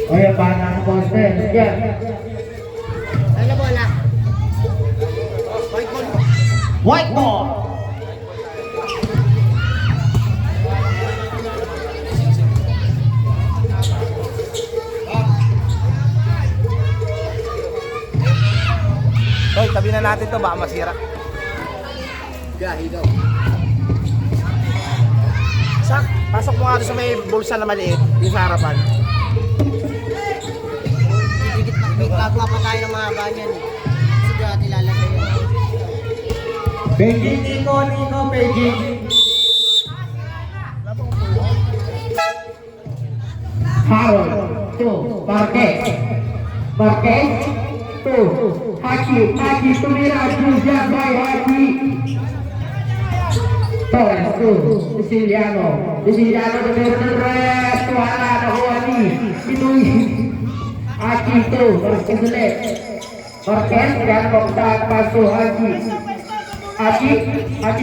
Oye, para con ustedes, ya. Ano bola? White ball. Hoy, tabi na natin to, baka masira. Gahi daw. Sak, pasok mo nga doon sa may bulsa na maliit, yung sa harapan. Gagawa pa tayo ng mga ganyan. Kasi dati lalagay yun. Beijing, Nico, Beijing. Harold, 2, Marquez, 2, Haki, tumira, Juzia, by Haki. Torres, 2, Siciliano, numero 3, wala na ko ani. Pinoy. Haki, 2, Marquez ulit. Marquez, yan mo sa paso, Haki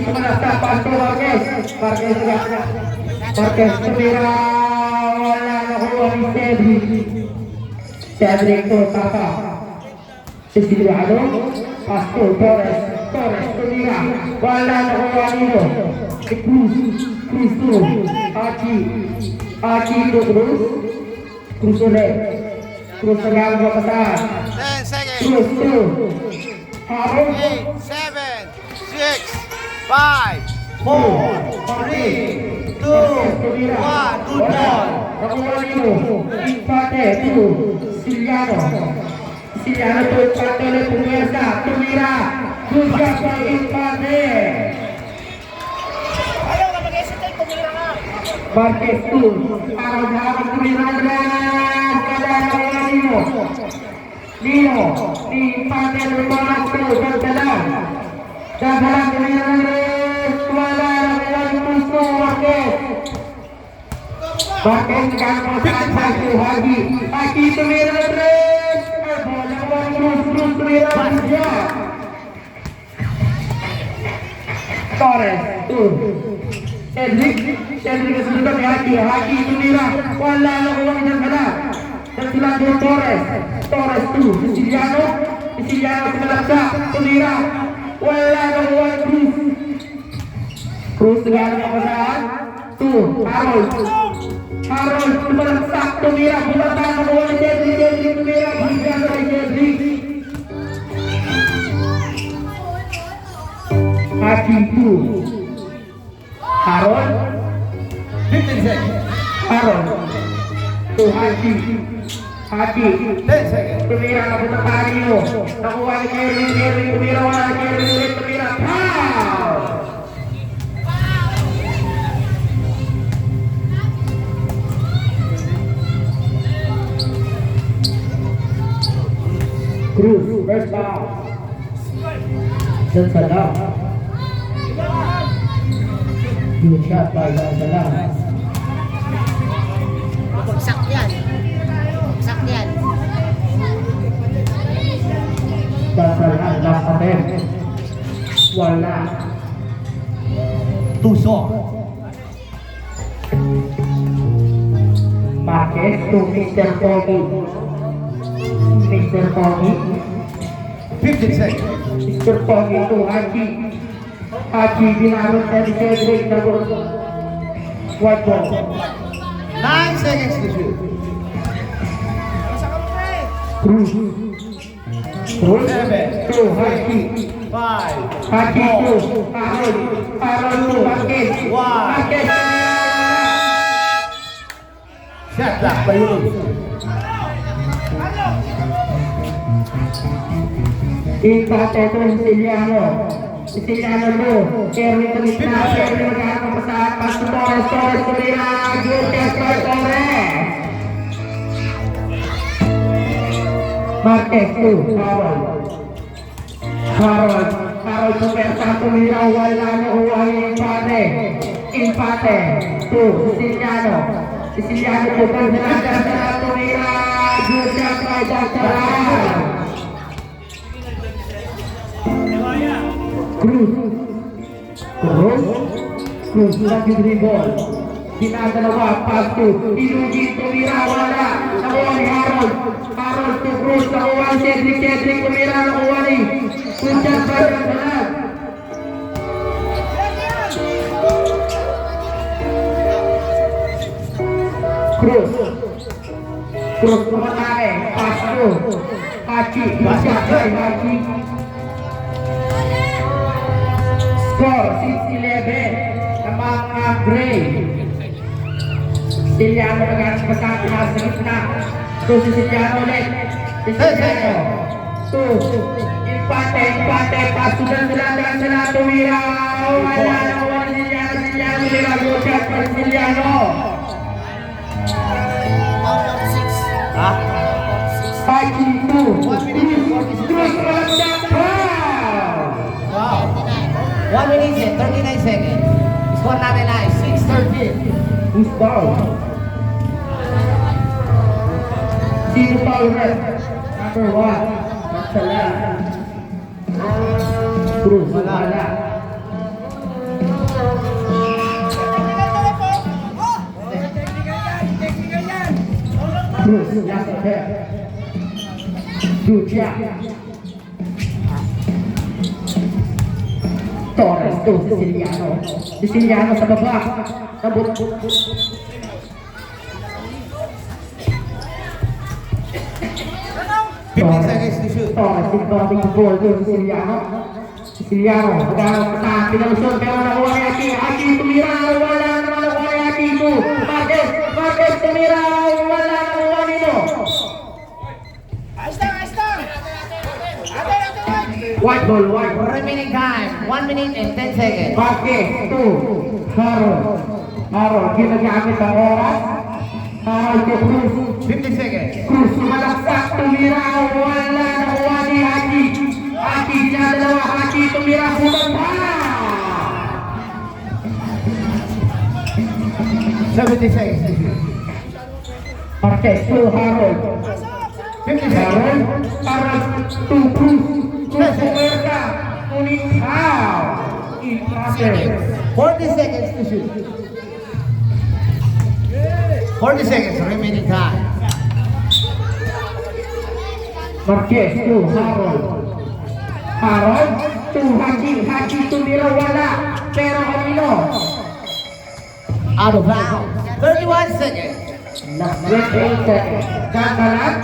sumalas sa paso, Marquez tumira, wala na ko ani. Cedric to Tata. Siciliano, paso, Torres tumira, wala na ko ani. Cruz to Haki to Cruz ulit. Cruz na lang mo kasaan. 10 seconds. Cruz to Harold. 8, 7, 6, 5, 4, 3, 2, 1. Good ball. Nakuha niyo. Empate to Siciliano to empate ulit. Tumira. Good job by empate. Ayaw na mag-hesitate, tumira na. Marquez to Harold tumira na. Nino, di empate ulit mo na to. Dagdagan tumira na. Wala na puso. Marquez gano'n sa paso, Haki tumira na 3. Bola ko ang Cruz tumira na siya. Torres, 2. Cedric kasunod ni Haki tumira. Wala na ko ang isang gala. Nagsulat yung Torres, 2. Siciliano sumalaksa, tumira. Wala na ko ang Cruz gano'n ako saan? 2. Harold sumalaksak, tumira. Bumata na ko ang Cedric tumira. Bigyan na kay Cedric. Haki 2. Harold 15 seconds. Harold to Haki 10 seconds. tumira na bumata niyo. Nakuha ni Kerry tumira. Wala ni Kerry ulit tumira. Foul! Cruz, first down. Salam. Good shot by Salam. Bagsak yan. Salam, last attempt. Wala. Tuso. Marquez to Mr. Tommy. 15 seconds. Mr. Tommy to Haki binarot na ni Cedric na white ball. 9 seconds to shoot. Cruz Seven. to Haki 5, to Harold to Marquez. Marquez. shot clock by Luz. Empate to Siciliano to Kerry tulis na. Kerry magkakaroon sa pass to Torres tumira. Good catch by Torres. Marquez to Harold pumersa tumira. Wala na uwang empate to Siciliano to Dagdagan tumira. Good catch by Dagdagan. Cruz lagi dribble. Dinadalawa, pass to Ilugi, tumira, wala. Nakuha ni Cedric tumira nakuha ni Kunjan Bayan Balag. Cruz pumatake, Pasco, Haji, Haji. Score 6-11 ng mga Gray. Siciliano naghanap sa pagkakita sa gitna. Siciliano ulit. Siciliano. 2. Infante. Pasudan sila. Tumira. Wala na wala Siciliano. Nilago siya pa Siciliano. Out of 6. Ha? 5-2. Cruz Malagsak. Wow. 1 minute and 39 seconds. Score natin ay 6-13. Who's foul? Sino foul ref? Number 1. Magsala. Cruz, wala. Cruz, last attempt. Julia. Torres, Siciliano sa baba. Sabot. Torres, inbounding the ball to Siciliano, magkakaroon pinalusyon, pero nakuha ni Aki tumira, wala naman nakuha ni Aki ito. Marquez tumira, wala nakuha nito. White ball. Remaining time 1 minute and 10 seconds. Marquez, 2. Harold, ginagamit ang oras. Harold to Cruz. 50 seconds. Cruz, malaksak, tumira, wala nakuha ni Aki. Aki, dinadalawa, Aki, tumira, pulang pa! 70 seconds. Marquez, 2, Harold. 50 seconds. Harold, 2, Cruz. Cruz, pumerka, ngunit foul. Impressive. 40 seconds to shoot. 40 seconds remaining time. Marquez, 2, Harold, 2, Haji, tumira, wala. Pero kanino? Out of bounds. 31 seconds. Last 28 seconds. Gantalan,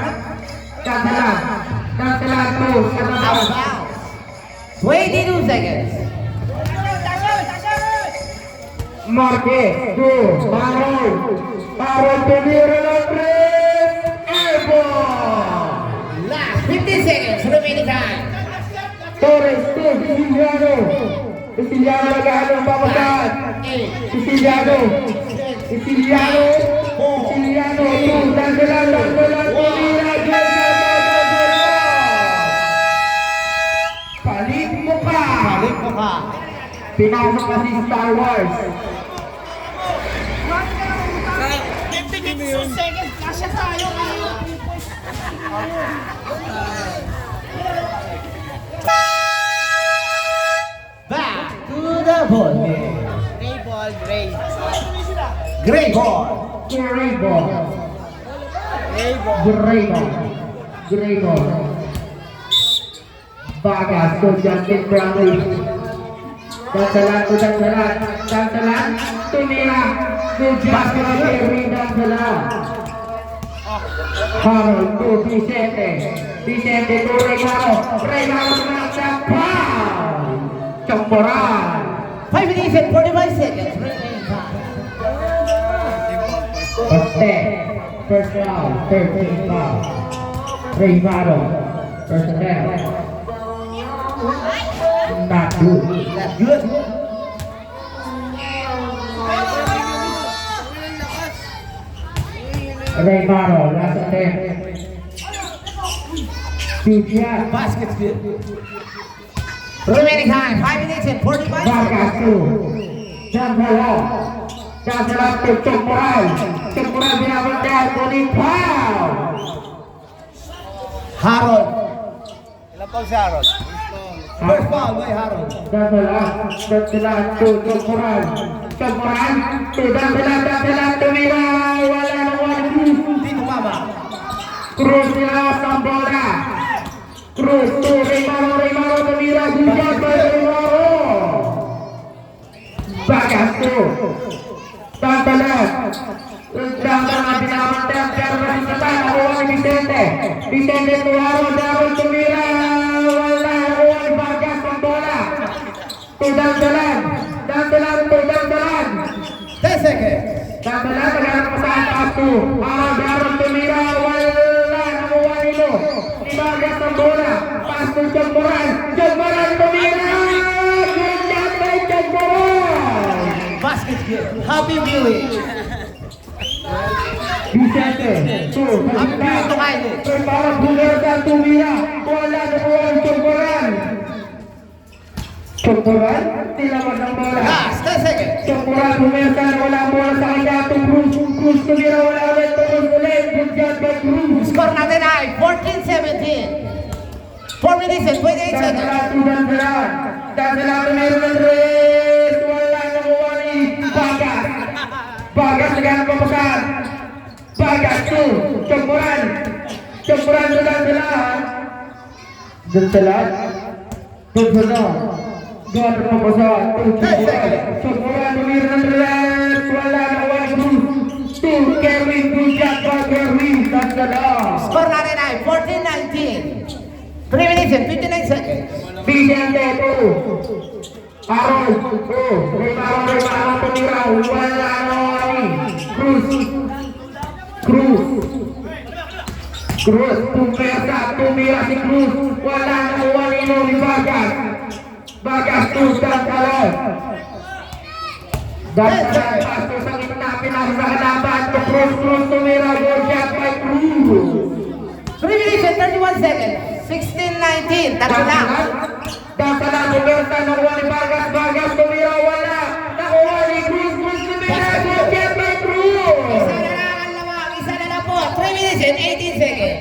2, Out of bounds. 22 seconds. Marquez, 2, Harold, tumira ng 3, airball! Last 50 seconds remaining time. Torres, 2, Siciliano naghahanap papasan. Siciliano, 2, dandalan, tumira, palit mo ka! Balik mo ka. Pinasok kasi Star Wars. Back to the ball game. Gray ball. Gray ball. Gray ball. Bagas, so Justin Brownlee. Dandalan, tumira, dandalan. Harold, 2, Vicente, 2, Regalo sumaksak, pow! Champoran. 5 minutes and 45 seconds remaining time. First round, 13 foul. Regalo, first attempt. Not good. That's good. Regalo, last attempt. Julia, Basket's good. Remaining time 5 minutes and 45 seconds. Vargas, 2. Dandalan to Champoran. Champoran binabagyan, kuning foul! Harold. Ilan pa si Harold? First foul by Harold. Dandalan to Champoran, to dandalan, tumira, wala na Cruz. Di tumama. Cruz nilawas ang bola. Cruz to Raymaro tumira, good job by Raymaro. Bagas to Tantalan. Tantalan binabantayan pero nasisatan, nakuha ni Vicente. Vicente Tuaro, Darul tumira, wala, nakuha ni Bagas ang bola. To Tantalan to Tantalan. 10 seconds. Tantalan, naghanap pa sa taas to. Darul tumira, wala, nakuha nilo. Ni Bagas ang bola. Pass to Jagmoran tumira. Good job by Jagmoran. Basket kick. Happy viewing. Vicente, to Kainin. para Bumerda tumira. Wala na po ang Chokboran, tilawag ng bola. Last 10 seconds. Chokboran, Bumerda, wala ang bola sa kanya. Cruz tumira, wala ulit. Cruz ulit. Good job by Cruz. Score natin ay 14-17. 4 minutes and 28 seconds. Dandalan meron ng Reyes. Wala na kuha ni Bagas. Bagas, naghanap pa pasan. Bagas to Chokboran to Dandalan. Dandalan. Gawin pa pasan. Chokboran, meron ng Reyes. Wala na kuha ni Cruz. To Kerwin, good job by Kerwin. Dandalan. Score natin ay 14-19. 3 minutes and 59 seconds. Vicente to Aaron to Raymaro tumira, wala na ni Cruz tumira si Cruz, wala na kuha ni Bagas to Dantalan pasto sa gitna, pinasa sa kalaban to Cruz tumira, good job by Cruz. 3 minutes and 31 seconds. 16-19. Tatlo lang. Dantalan Roberta, nakuha ni Bagas tumira, wala. Nakuha ni Cruz tumira, good job by Cruz. Isa na lang ang lamang. Isa na lang po. 3 minutes and 18 seconds.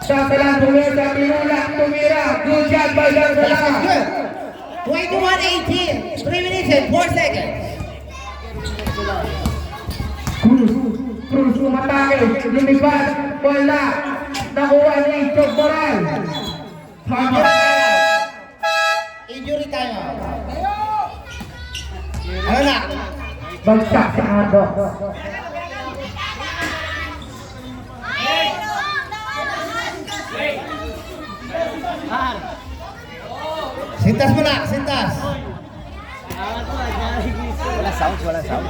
Dantalan Roberta, tinulak tumira, good job by Dantalan. 21-18. 3 minutes and 4 seconds. Cruz umatake, lumipad, wala. Nakuha ni Chokboran. Injury time. Ano na? Bagsak sa Ado. Sintas mo na. Sintas. Wala sound.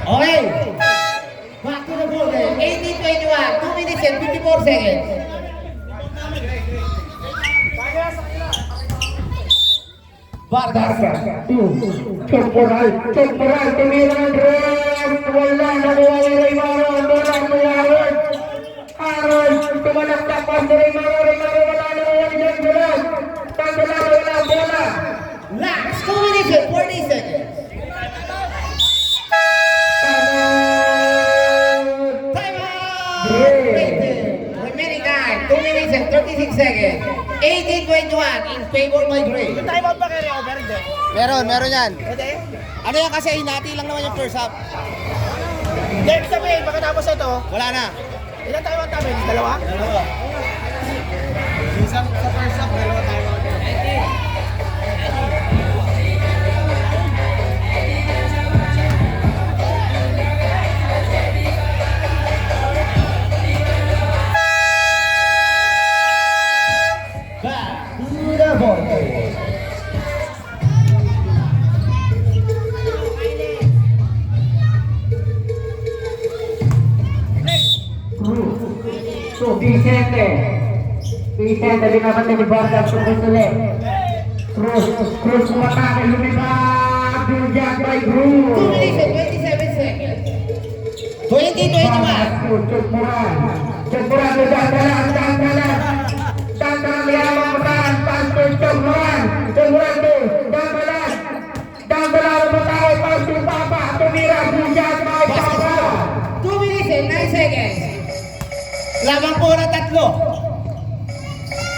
Okay. Back to the ball game. 18-21. 2 minutes and 54 seconds. Vargas. Chokboran, tumira ng Reyes, wala. Nakuha ni Raymaro, bola ni Aaron, tumalaktak pa si Raymaro, wala. Nakuha ni Dandalan, wala ang bola. Last 2 minutes and 40 seconds. Time out! Remaining time, 2 minutes and 36 seconds. 18-21 in favor by Gray. Time out ba kayo? Meron yan. Pwede? Ano yan kasi hinati lang naman yung first half. Next sabihin, pagkatapos ito, Wala na. ilan time out namin? Dalawa? Sa first half, dalawa tayo. Back to the ball game. So, Vicente, binabantayan ni Vargas, Cruz ulit. Cruz umatake, lumipad, good job by 2 Cruz. minutes and 27 seconds. 20-21. Chokboran to Dandalan, mayamang patahan, pass to Chokboran to Dandalan umatake, pass to Papa, tumira, good job by Papa. 2 minutes and 9 seconds. Lamang po na tatlo.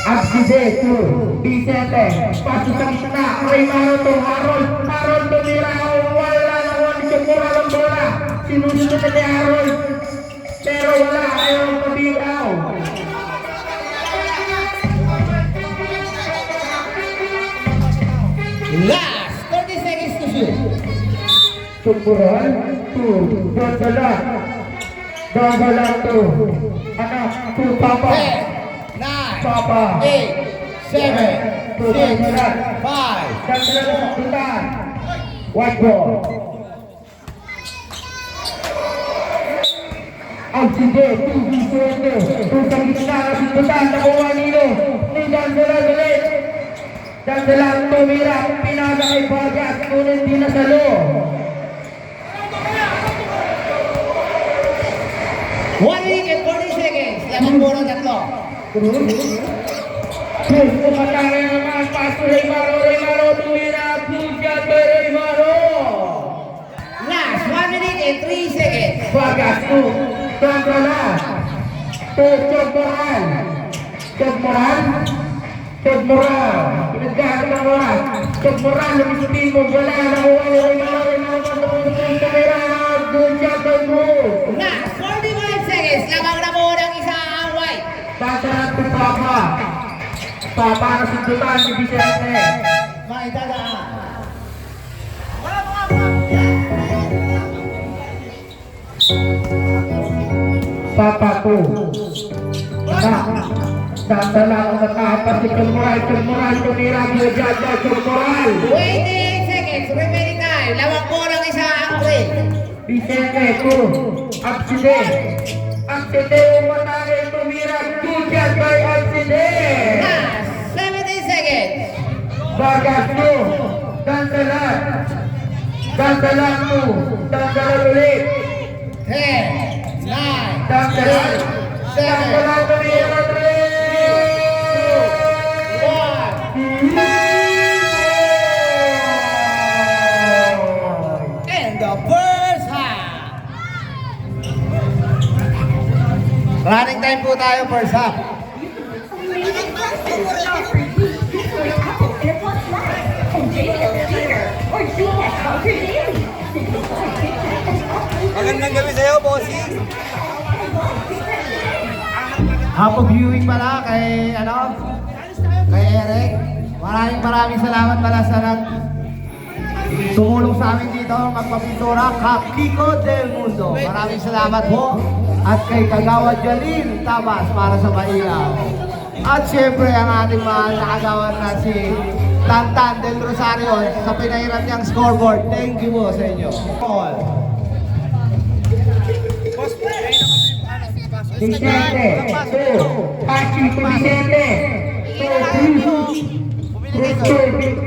Ang Abside to Vicente. Pasok sa gitna. Raymaro to Harold. Harold tumira. Wala nakuha ni Chokora ng bola. Sinusunod na ni Harold. Pero wala. Ayaw pabigaw. Last 30 seconds to shoot. Chokora to Dondalat. Dondalat to to Papa. 10, 9, Papa. 8, 7, 6, 5. Dondalat sa tutan. White ball. Abside to Vicente. To sa gitna ng tutan. Nakuha nilo. Ni Dondalat ulit. Dondalat tumira. Pinaga kay Vargas. Ngunit di nasalo. 1 minute and 40 seconds. Lamang muna tatlo. Cruz umatake naman. Paso Raymaro. Raymaro tumira. Pugat kay Raymaro. Last 1 minute and 3 seconds. Vargas to Dondalat. To Chogmoran. Chogmoran. Chogmoran. Pinagkakas ng oras. Chogmoran. Lumisatin mo. Wala. Nakuha ni Raymaro. Raymaro patungkol. Tumira. Pugat kay Cruz. Last 45 seconds. Lamang na muna ang isa ang white. Dondalat to Papa. Papa na sundutan ni Vicente. May dadaan. Papa ko. Dondalat ang nakahapas si Chogmoran. Chogmoran tumira. Pugat kay Chogmoran. 28 seconds. Remaining time. Lamang muna ang isa ang break. Vicente to Abside. Abside umatake tumira. Pugat kay Abside. Last 17 seconds. Vargas to Dondalat. Dondalat to Dondalat ulit. 10, 9, Dondalat. 7, Dondalat tumira. 1. And the first half. Running time po tayo first half. Magandang gabi sa'yo, bossing. Happy viewing pala kay kay Eric. Maraming salamat pala sa tumulong sa amin dito magpapintura, Kiko del Mundo. Maraming salamat po. At kay Kagawad Jalil Tabas para sa Mailaw. At syempre ang ating mahal na kagawad na si Tantan del Rosario sa pinahiram niyang scoreboard. Thank you po sa inyo. All. Vicente to Pachi to Vicente to Cruz. Cruz to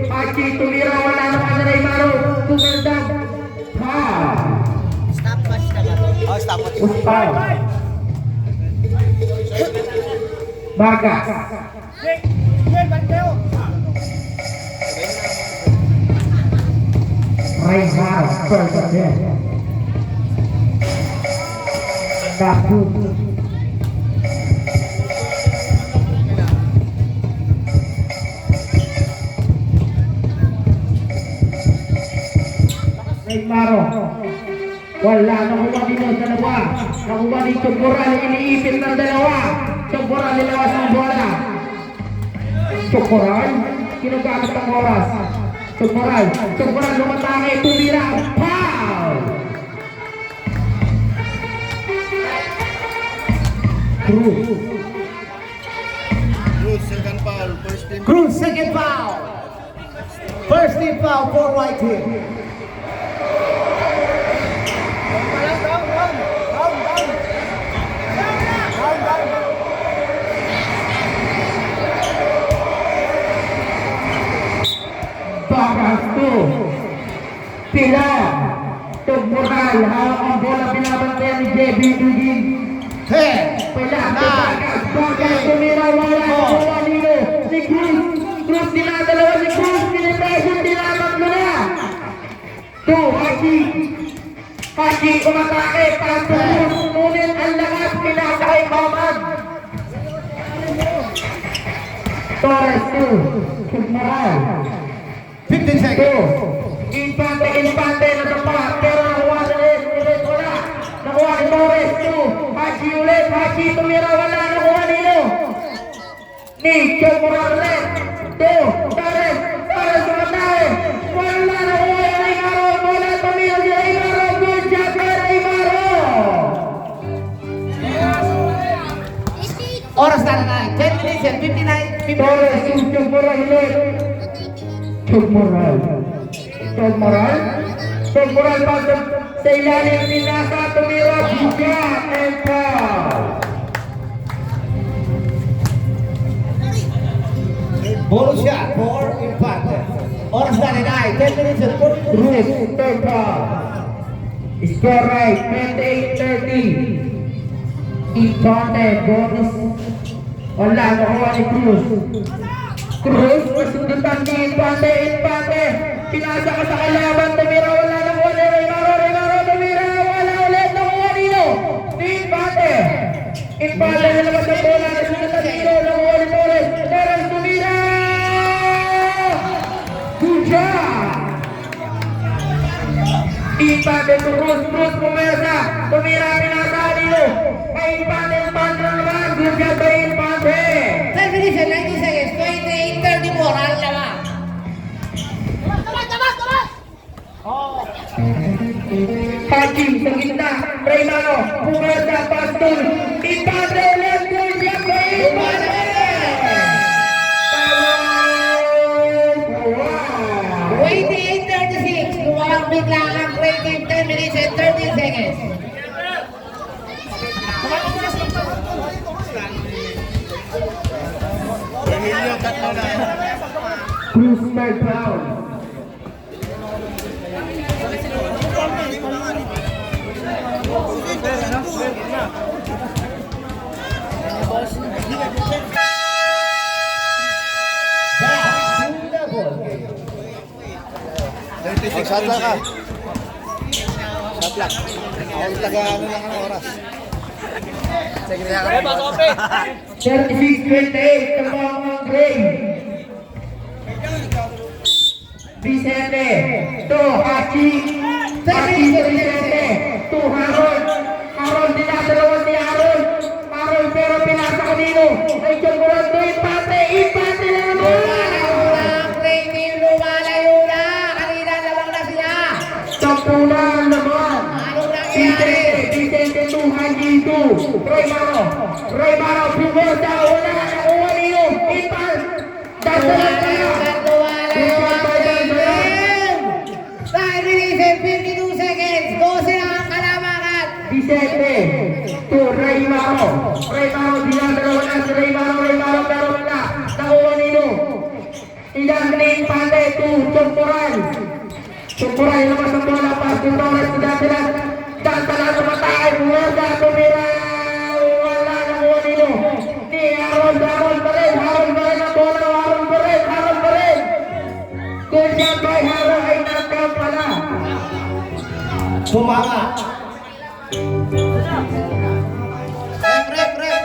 Pachi tumira. Wala naman na Raymaro. Tumaldang. Stop match naman. Oh, stop watch. Uspal. Vargas. Raymaro. First again. Dapu. Raymaro. Wala, nakuha dito sa dalawa. Nakuha ni Chogmoran, iniipit ng dalawa. Chogmoran, nilawas ang bola. Chogmoran, kinagamit ang oras. Chogmoran, lumatake, tumira. Foul! Cruz. Second foul, first team. Cruz, second foul. First team foul for white team. Vargas to Pila. Chogmoran, hawak ang bola, binabantayan ni JB Dugin. 10, Pila, 9, Vargas tumira, wala nakuha nilo. Si Cruz dinadalawa si Cruz, pinipesyon, dinamag mo na. To Haji umatake, para sa Cruz, ngunit ang lakas pinasa kay Mamad. Torres 2, Moral 15 seconds. 2, Infante na tapa, pero nakuha na ulit, wala. Nakuha ni Torres 2, Haji ulit, Haji tumira, wala, nakuha nino. Nico Morales 2, Torres sumatay, wala, nakuha ni Aymaro, wala, tumira si Aymaro, good job, Aymaro. Oras na na. 10 minutes and 59. Torres, Chug Moral ulit. Chug Moral pasok sa ilalim ni Nasa, tumira, buka, and foul. Bonus shot for Infante. Oras na na. 10 minutes and 42 Cruz, seconds. third foul. Score right, 28-30. Infante, bonus. Wala, nakuha ni Cruz. Cruz, masundutan ni Infante. Pinasa ka sa kalaban, tumira, wala, nakuha ni Raymaro, tumira, wala ulit, nakuha nino. Ni Infante na labas ang bola, nasundutan nino, nakuha ni Torres, tumira. Good job! Infante to Cruz pumersa, tumira, pinasa nino. Kay Infante naman, good job kay Infante. 10 minutes and 90 seconds. 28-34. Ang lawa. Haji sa gitna, Raymano, pumersa, pastor, Infante ulit, good job kay Infante. Wow! 28-36. Lumawag bigla ang creative. 10 minutes and 13 seconds. Emilio, tatlo na. Cruz third foul. Shot lang ka. Shot lang. Ako talaga ano lang ang oras. 36-28, Tamang Gray. Vicente, to Haji to Vicente, to Harold dinadalawa si Harold pero pinasa ko dito. Ay, Chocolate to Infante na naman. Ang creative. Lumalayo na. Kanina lamang na sila. Sampunan naman. Anong nangyari? Vicente to Haji to Raymaro, pumunta, wala na nakuha nino. Infante, dasalan ka na. Lumalayo ang creative. 5 minutes and 52 seconds. 12 na ang kalamangan. Vicente to Raymaro, dinadalawa na si Raymaro, pero wala, nakuha nino. Ilan ni Infante to Chumpural naman sa bola, pas ni Torres, dadala sa matay, buwada, tumira, wala, nakuha nino. Ni Harold pa rin ang bola, Harold pa rin. Good job by Harold, ay knock-out pala. Sumama. Rep.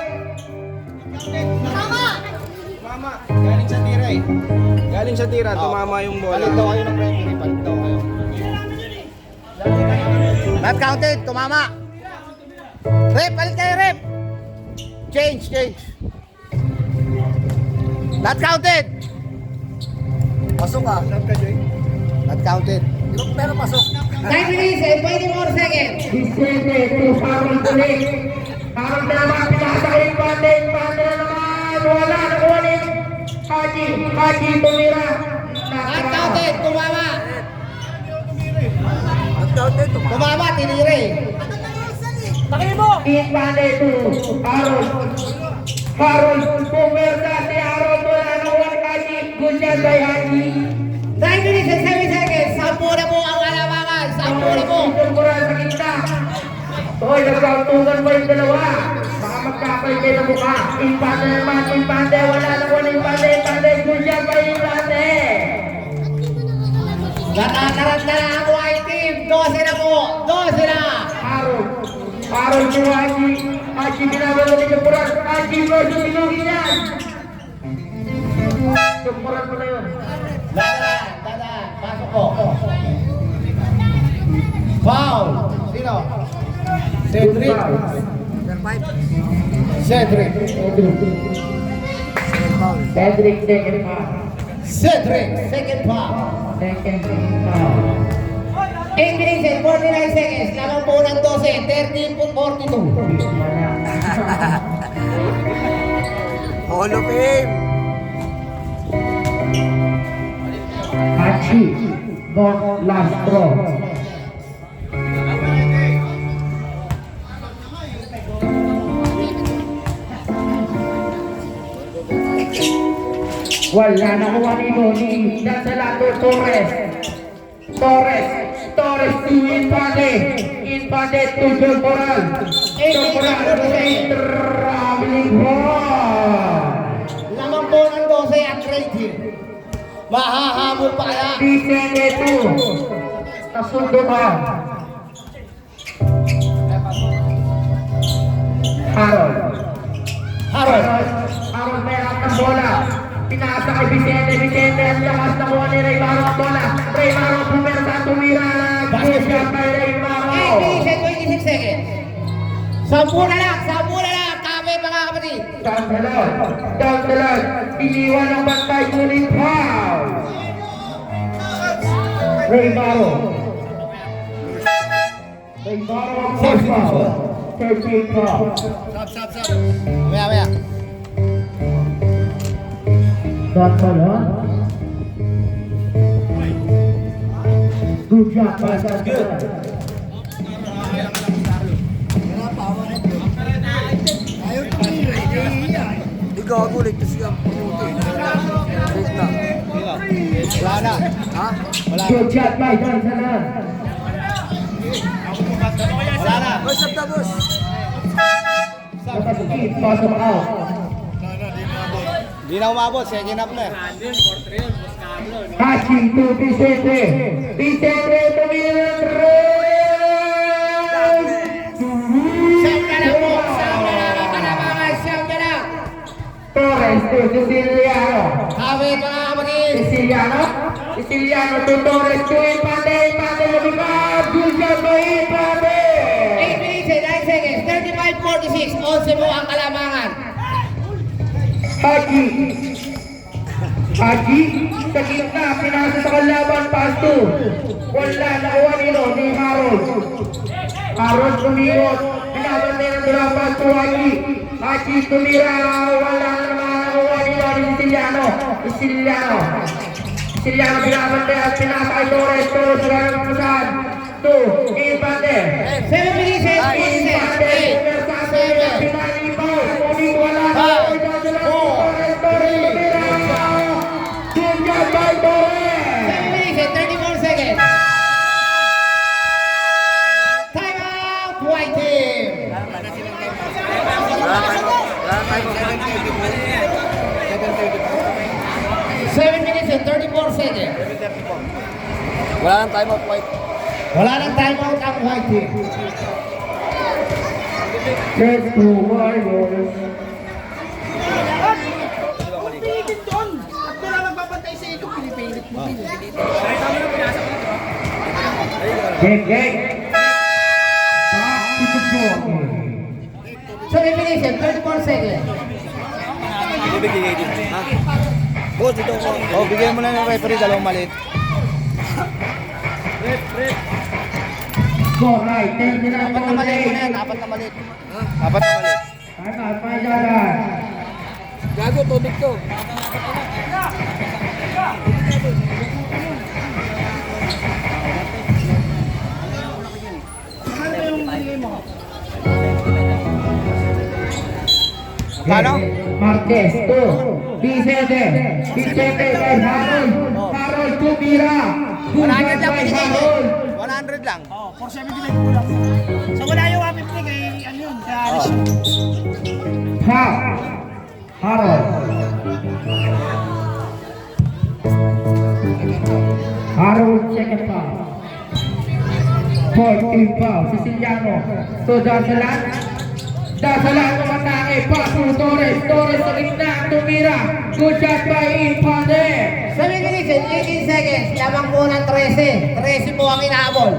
Mama, galing sa tira eh. Galing sa tira, tumama yung bola. Palit daw kayo ng referee, palit daw kayo. Not counted, tumama. Rep, palit kayo, rep. Change. Not counted. Pasok ka. Shot ka, Joy. Not counted. Pero pasok. 9 minutes and 24 seconds. Vicente to Harold ulit. Harold na naman, pinasa kay Infante na naman, wala, nakuha ni Haji tumira. Not counted, tumama. Tumama, tinire. Infante to Harold, pumersa si Harold, wala, nakuha ni Haji. Good job by Haji. 9 minutes and 7 seconds. 10 na po ang kalamangan. 10 na po. Tumura sa gitna. Hoy, nagkautugan ba yung dalawa? Baka magkapalit kayo ng mukha. Infante naman, wala, nakuha ni Infante. Good job by Infante. Nakakarap na ang white team. 12 na po. 12 na. Harold to Haji binabalo ni Kapuran. Haji versus Pinugin yan. sumpuran mo na yun. Dadaan. Pasok ko. Foul. Sino? Cedric. Cedric. Cedric, second foul. Cedric. Second foul. Second foul. 8 minutes and 49 seconds. Lamang po ng 12. 13-42. Hall of Fame! Hachi, North Lastro. Wala na kuha ni Noni. Dansalato Torres. Torres to Infante. Infante to John Coral. John Coral traveling ball. Lamang po ng 12 at rating. Mahahabol pa kaya? Vicente to. Nasundo pa. Harold meron ng bola. Pinasa kay Vicente ang lakas na kuha ni Ray Maro ang bola. Ray Maro pumersa at tumira na good shot by Ray Maro. 8 minutes and 26 seconds. 10 na lang. Kami mga kapatid. Down the line. Iniwan ang bantay, ngunit foul. Ray Maro ang first foul. 13 foul. Maya. Down the line. Good job by Santos. Gago, ligtas siya. Wait na. Wala na. Ha? Good shot by Dansalan. Wala na. Boss up na, boss. Nakasukit, pasok out. Hindi na umabot. Second up na. Hachi to Vicente. Vicente tumira ng Torres to Siciliano. Kami mga kapatid. Siciliano to Torres to Infante lumipad. Good job by Infante. 8 minutes and 9 seconds. 35-46. 11 mo ang kalamangan. Haji sa gitna, pinasa sa kalaban, pass to. Wala, nakuha ni Harold tumikot, pinabantay ng dalawa, pass to Haji tumira, wala naman nakuha ni Siciliano, pinabantay at pinasa kay Torres, wala naman pasan. 2, Infante. 7 minutes and 8 seconds. 8, 7, 7 minutes and 34 seconds. Time out, white team. Seven minutes and 34 seconds. Wala nang time out, white. Wala nang time out ang white team. Let's go, Warriors. Gek. Back to the floor. 7 minutes and 34 seconds. Bigay din. Ha? Boss, dito ako. Oh, bigyan mo na ng referee, dalawang maliit. Go right, 10 na Apat na maliit mo na yan. Apat na maliit. Apat na maliit. Time out, Pajagan. Gago, tubig to. Ano? Marquez, 2. Vicente kay Harold tumira. 100 lang pinigay ko. 100 lang. Oh, 470 lang kulang. So wala yung 150 kay ano yun, kaya alis yun. Harold second foul. 14 foul. Siciliano. So Dansalan. Dasalan umatake, paso Torres, Torres sa gitna, tumira. Good shot by Infante. 7 minutes and 18 seconds. Lamang po ng 13. 13 po ang inaabol.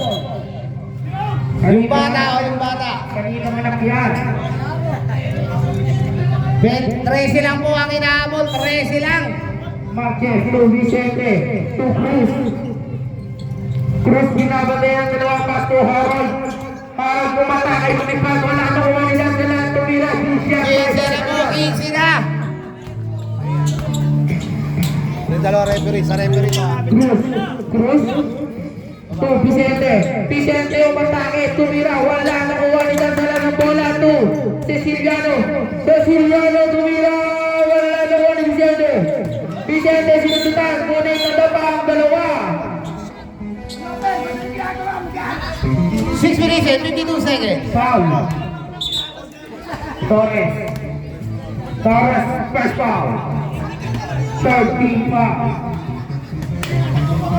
Yung bata o yung bata. Kanina manak yan. 13 lang po ang inaabol. 13 lang. Marquez, Lu Vicente, to Cruz. Cruz binabali ang dalawang pass to Harold. Harold pumatake, lumipad, wala na kuha nila sila, tumira. Good shot by 15 na po. 15 na. Yung dalawa referee, sa referee mo. Cruz to Vicente, Vicente umatake, tumira, wala na kuha nila sila ng bola to Ceciliano, Ceciliano tumira, wala na kuha ni Vicente. Vicente sinututan, ngunit nadapa ang dalawa. 6 minutes and 52 seconds. Foul. Torres. Torres, first foul. Third team foul.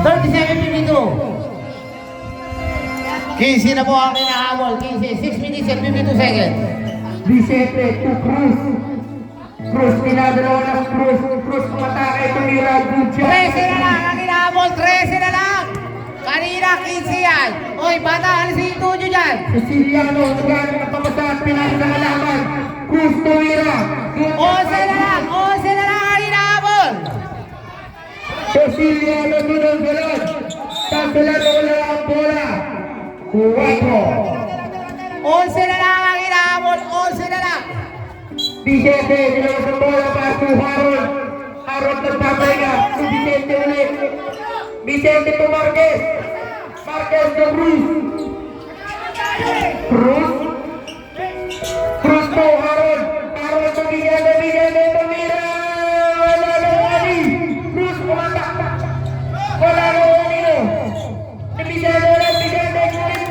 37-52. 15 na po ang inahabol. 15. 6 minutes and 52 seconds. Vicente to Cruz. Cruz, pinadalawa ng Cruz. Cruz umatake, tumira, good job. 13 na lang ang inahabol. 13 na lang. Kanina 15 yan. Oy, bata, alisin yung tuyo dyan. Ceciliano, nagano ng pamasaan, pinadalawa naman. Cruz, tumira. Good 11 na lang. 11 na lang ang inahabol. Ceciliano, gulong-gulong. Tantulan, wala ang bola. 4. 11 na lang ang inahabol. 11 na lang. Vicente, nilawas ang bola para to Harold. Harold nagpapahinga. Si Vicente ulit. Vicente to Marquez. Marquez to Cruz. Cruz. Cruz to Harold. Harold to Vicente. Vicente to Mira. Wala na wali. Cruz pumatak. Wala na wali no. Si Vicente ulit. Vicente ulit.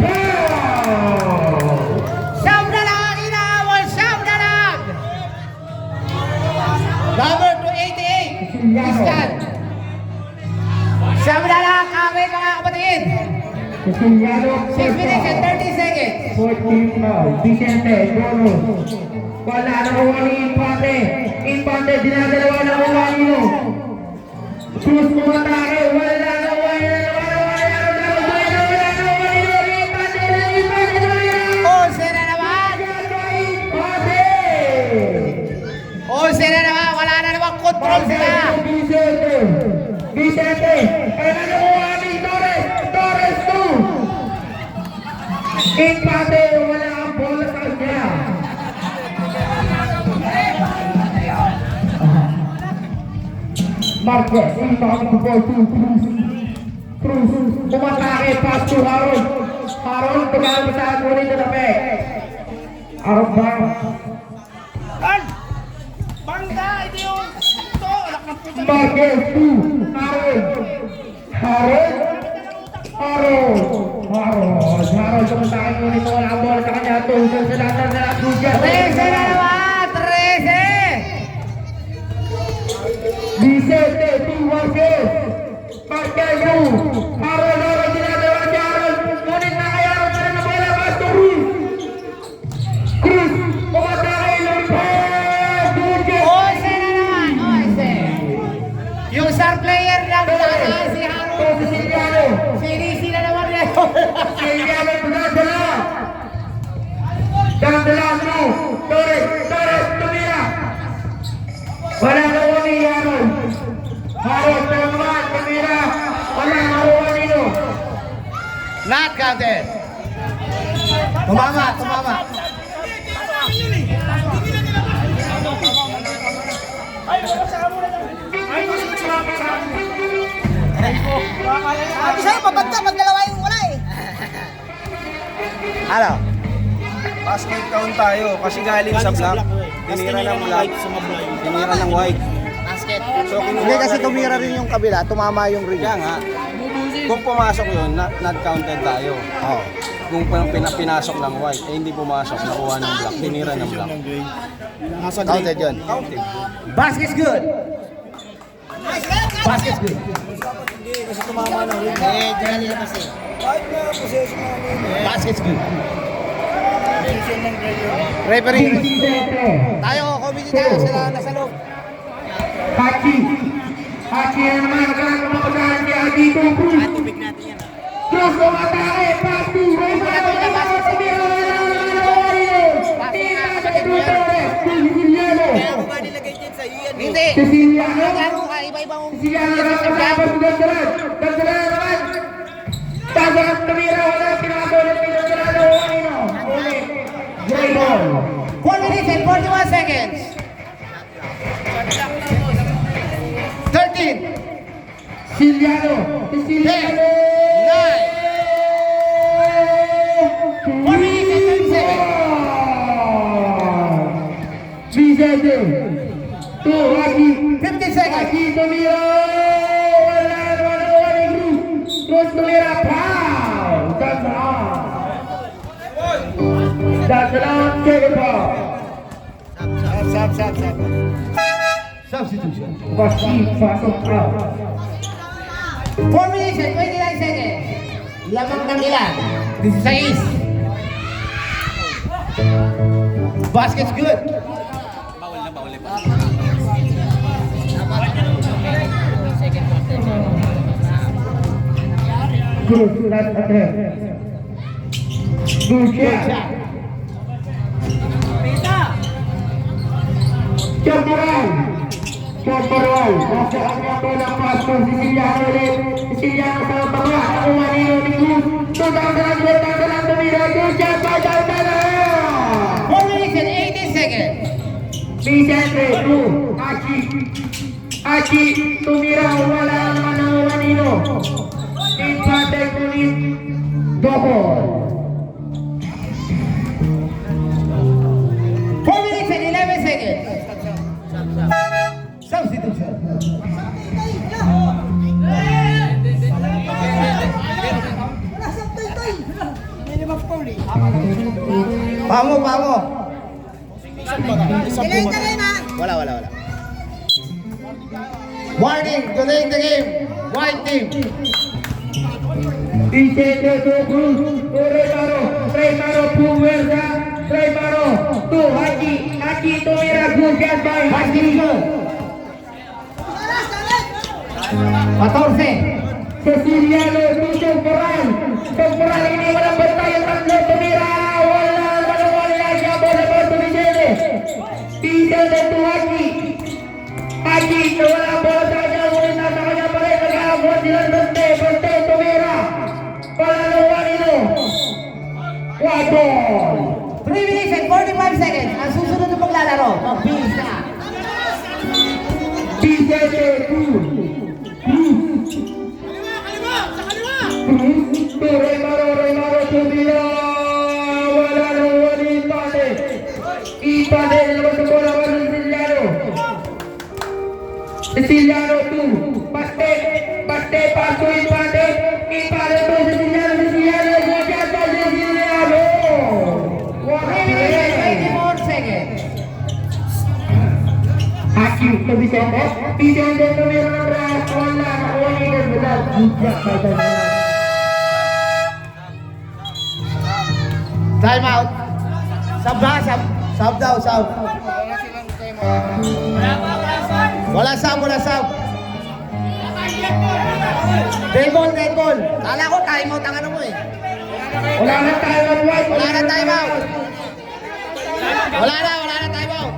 Siyam na lang ang inahabol. Siyam na lang. Number 288. Christian. Siyam na lang kami mga kapatid. Ceciliano. 6 minutes and 30 seconds. 14 foul. Vicente, Goro. Wala na kuha ni Infante. Infante, dinadalawa na kuha nino. Cruz pumatake. Wala na kuha nino. Onse na naman. Onse na naman. Wala na naman control sila. Vicente. Vicente. Kaya na kuha ni Torres. Torres 2. Infante, wala ang bola sa kanya. Marquez, Infante to ball to Cruz. Cruz, umatake, pass to Harold. Harold, tumalang sa kunin na napek. Harold ba? Marquez to Harold. Harold. Harold. Harold, tumatake kunin na wala ang bola sa kanya. Tusan sa lahat ng lahat. 13 na naman. 13. Vicente to Marquez. Marquez to Harold, dinadala si Harold. Ngunit nakayarap na ng bola. Pass to Cruz. Cruz, umatake, lumipad. Good job. 11 na naman. 11. Yung star player lang nasa si To Harold. Ceciliano. Sinisi na naman yan. Ceciliano, dinadala. Dinadala mo. Torres, tumira. Wala na kuha ni Harold. Harold, naman, tumira. Wala na kuha nino. Not counted. Tumama. Sabi sa'yo, pabagta, pag dalawa yung wala eh. Ano? Basket count tayo kasi galing sa black. Tinira ng black. Tinira ng white. Basket. So kinuha Hindi kasi na rin tumira rin yung kabila, tumama yung ring. Kaya nga, kung pumasok yun, not counted tayo. Oh. Kung pinasok ng white, eh hindi pumasok, nakuha ng black, tinira ng black. Counted yun. Counted. Basket's good. Basket's good. Eh, dyan nila kasi. Basket's good. Referee. 17. Tayo, committee tayo. Sila nasa loob. Haji. Haji na naman. Nagkaroon ng pagkakaan kay Haji kung Cruz. Tubig natin yan. Cruz umatake. Pass to Romano. Kaya ako ba nilagay dyan sa iyo yan eh. Hindi. Siciliano. Laro ka, iba-ibang Siciliano na nakapagpapos ng Dagdalan. Dagdalan na naman. Tago ng tumira. Wala pinakabulat ni Dagdalan. Ulit. Gray ball. 1 minute and 41 seconds. 13. Siciliano. Siciliano. 1 minute and 30 seconds. Vicente. Tu Haji. 50 seconds. Haji tumira. Wala ni Cruz. Cruz tumira. Pow. Dagdalan. Second ball. Substitution. Wasit pasok out. 4 minutes and 29 seconds. Lamang ng ilan? 16. Basket's good. Cruz not ahead. Good shot. Chambaran. Chambaran. Nasa kanya bola pass ng Siciliano ulit. Siciliano sa baba. Umanino ni Cruz. Dagdalan tumira. Good shot by Dagdalan. 4 minutes and 18 seconds. Vicente, tu, Haji, tumira, wala naman ang Umanino. Empate ulit, double. 4 minutes and 11 seconds. Substitution. Pamo. Wala. Warning, delaying the game. White team. Vicente, tu, Cruz, tu, Remaro, Puerta, Remaro, tu, Haji, tumira, good shot by Haji. 14. Siciliano, tu, Temporal, ini walang bantay ang tatlo, tumira, wala siya, bola po, tu, Vicente, tu, Haji, wala bola sa kanya, ulit nasa kanya pa rin, nag-aabot sila ng bante, tumira, wala ng Umanino, Wadon, 3 minutes and 45 seconds. Ang susunod na paglalaro. Mabilis na. Vicente, tu, Remaro, tumira, wala ng Umanino, Ipade, naman sa bola para sa Siciliano. Siciliano tu, paste, paso Ipade to Siciliano, gojata Siciliano. 3 minutes and 24 seconds. Haji to Vicente tumira ng ras, wala na Umanino, wala, gujak by Dagdalan. Time out. Sub daw. Wala sub. Dead ball. Kala ko time out ang ano mo eh. Wala na tayo at white. Wala na time out. Wala na time out.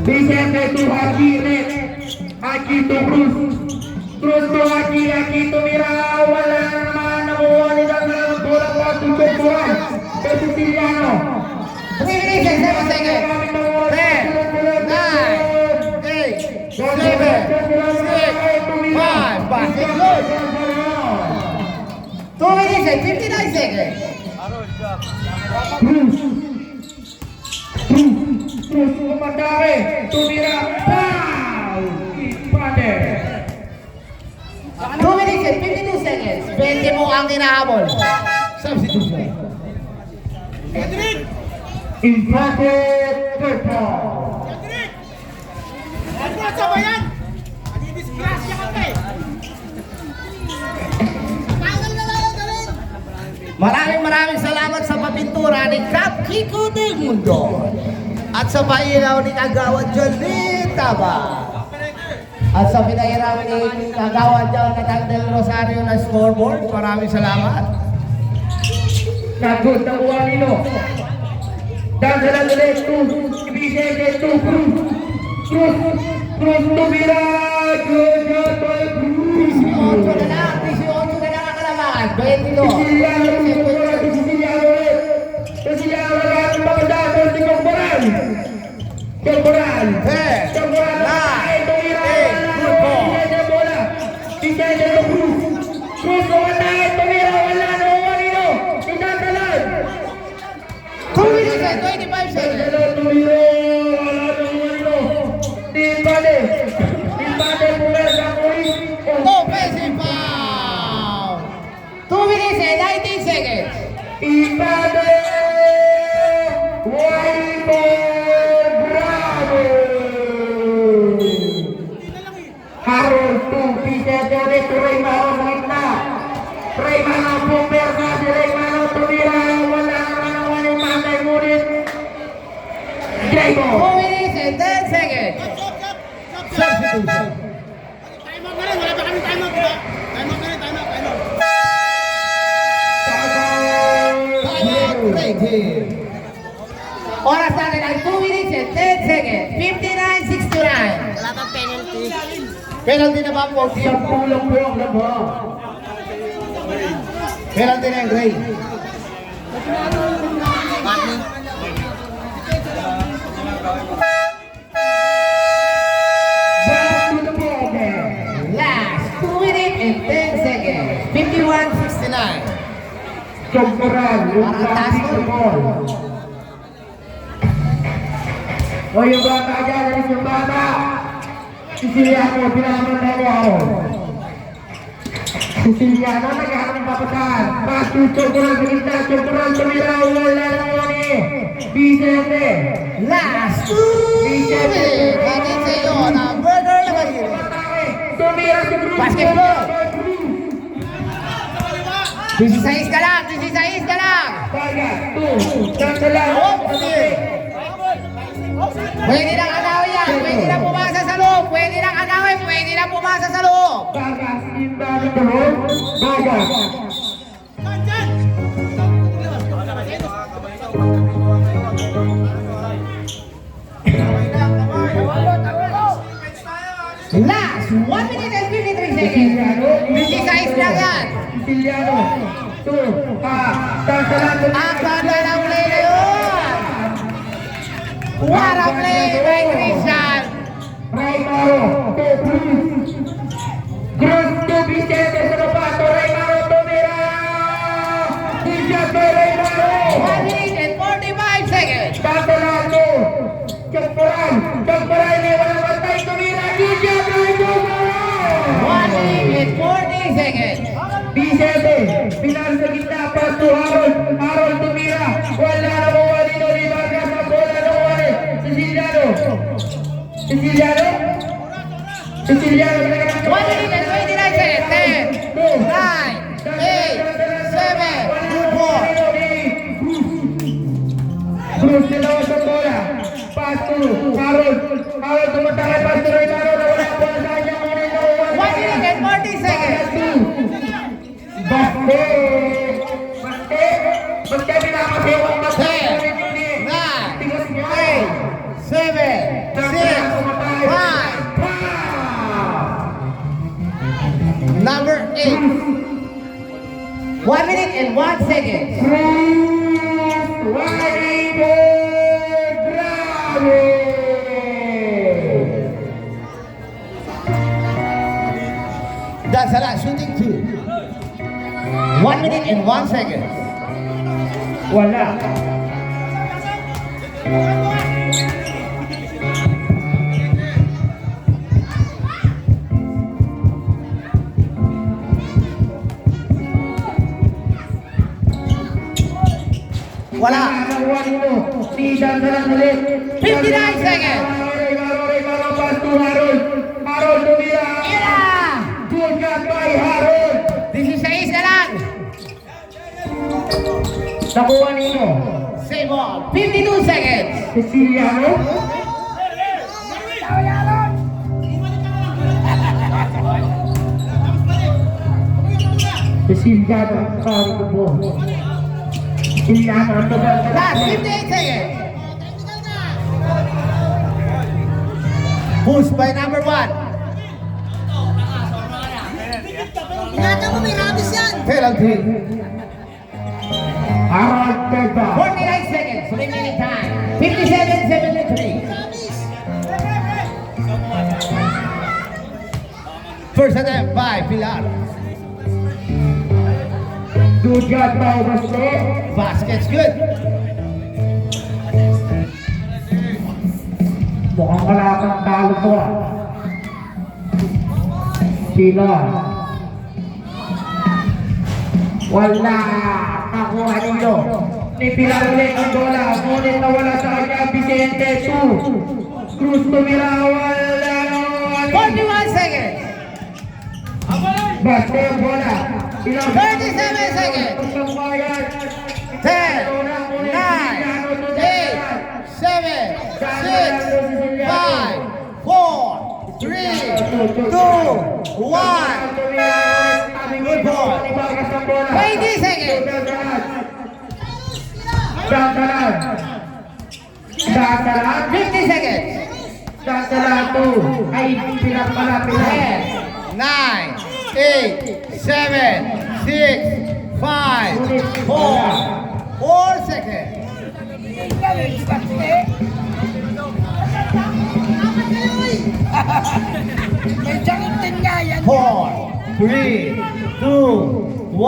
Vicente to Haji, net. Haji to Cruz to Haji tumira, wala na naman nakuha ni Dagdalan, bola po at Temporal to Siciliano. 3 minutes and 7 seconds. 10, 9, 8, 7, 6, 5. Basket good. 2 minutes and 59 seconds. Cruz umatake, tumira, pow! Ipade. 2 minutes and 52 seconds. 20 mo ang hinahabol. Substitution. Empate, purple. Ano sa bayan? Disgrasya ka pa eh. Maraming salamat sa papintura ni Kap Kiko Del Mundo at sa pailaw ni Kagawad Jolene Taba at sa pinahiram ni Kagawad Jonathan Del Rosario na scoreboard. Maraming salamat. Sagot ng Juanino. Dandalan ulit to Vicente to Cruz tumira. Cruz. 18 na lang ang kalamangan. 22. Temporal. Cruz, wala. Tumira, wala. Juanino. Tinatalan. 2 minutes and 25 seconds. Tumira, wala. Juanino. Timbale. Pumer sa Cruz. Offensive foul. 2 minutes and 19 seconds. Timbale. Harold to Vicente to Raymano sa gitna. Raymano pumersa si Raymano tumira. Wala naman yung matay ngunit. Diego. 2 minutes and 10 seconds. Substitution. Oras natin ay 2 minutes and 10 seconds. 59-69. Wala pang penalty. Penalty na ba po? Sa pulong-pulong na ba? Penalty na yung Gray. Bakit? Back to the ball game. Last 2 minutes and 10 seconds. 51-69. Jogmoran, yung Parang taas plastic mo. ball. O yung bata dyan, alis yung bata. Siciliano, pinakaman na ako. Siciliano, naghahanap ng papataan. Pass to Jogmoran sa gitna. Jogmoran tumira, wala naman eh. Vicente. Last 2 minutes. Natin sa iyo na Burger Lamarino. Tumira si Cruz. Basketball. 16 ka lang. 16 ka lang. Kaya, 2, Dandalan. Pwede lang agawin yan. Pwede lang pumasa sa loob. Pwede lang agawin. Pwede lang pumasa sa loob. Bagas, Indalo Tulog. Bagas. Last 1 minute and 53 seconds. 16 lang yan. Siciliano. 2, Dandalan. Ang ganda ng play na yun. What a play by Christian. Raymaro. To Cruz. Cruz to Vicente sa kapato. Raymaro tumira. Vicente Raymaro. 1 minute and 45 seconds. Dandalan to Jogmoran. Jogmoran may walang bantay. Tumira. Vicente Raymaro. 1 minute and 40 seconds. Vicente, pinar sa gitna, pass to Harold. Harold tumira. Wala na kuha dito. Di Vargas ang bola na kuha ni Siciliano. Siciliano? Siciliano. 1 minute and 29 seconds. 10, 9, 8, 7, 4. Cruz nilawas ang bola. Pass to Harold. Harold tumatangay. Pass to Raymaro. Nawala ang bola sa kanya. 1 minute and 40 seconds. Baste! Baste pinapasewang baste! 10, 9, 8, 7, 6, 5. Number 8. 1 minute and 1 second. That's a lot. Shooting 2. 1 minute and 1 second. Wala. Wala. Nakuha nito. Si Dandalan ulit. 59 seconds. Raymaro, pass to Harold. Harold tumira. Ira! Good shot by Harold. 16 na lang. Nakuha ninyo. Same ball. 52 seconds. Siciliano. Siciliano ang kari ko po. Siciliano ang tagal ka Last 58 seconds. Push by number 1. Ingatan mo, may rabies yan. Penalty. Harold Teta. 49 seconds remaining time. 57-73. Rabies. First attempt by Pilar. Good job, Pao Basto. Basket's good. Mukhang wala kang talo to. Sino? Wala. Nakuha ninyo. Ni Pilar ulit ang bola. Ngunit nawala sa kanya. Vicente 2. Cruz tumira. Wala. 41 seconds. Basto yung bola. 37 seconds. 10, 9, 8, 7, 6, 5, 4, 3, 2, 1. Good ball. 20 seconds. Dandalan. Dandalan. 50 seconds. Dandalan 2. Ay, Pilar pala, Pilar. 10, 9, 8, 7, 6, 5, 4, 4 seconds. May sakit din nga yan. 4, 3, 2, 1.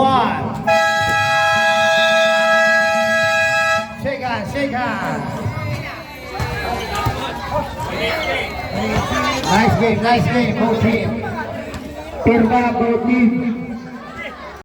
Shake hands, shake hands. Nice game, both team. Pirma, Team.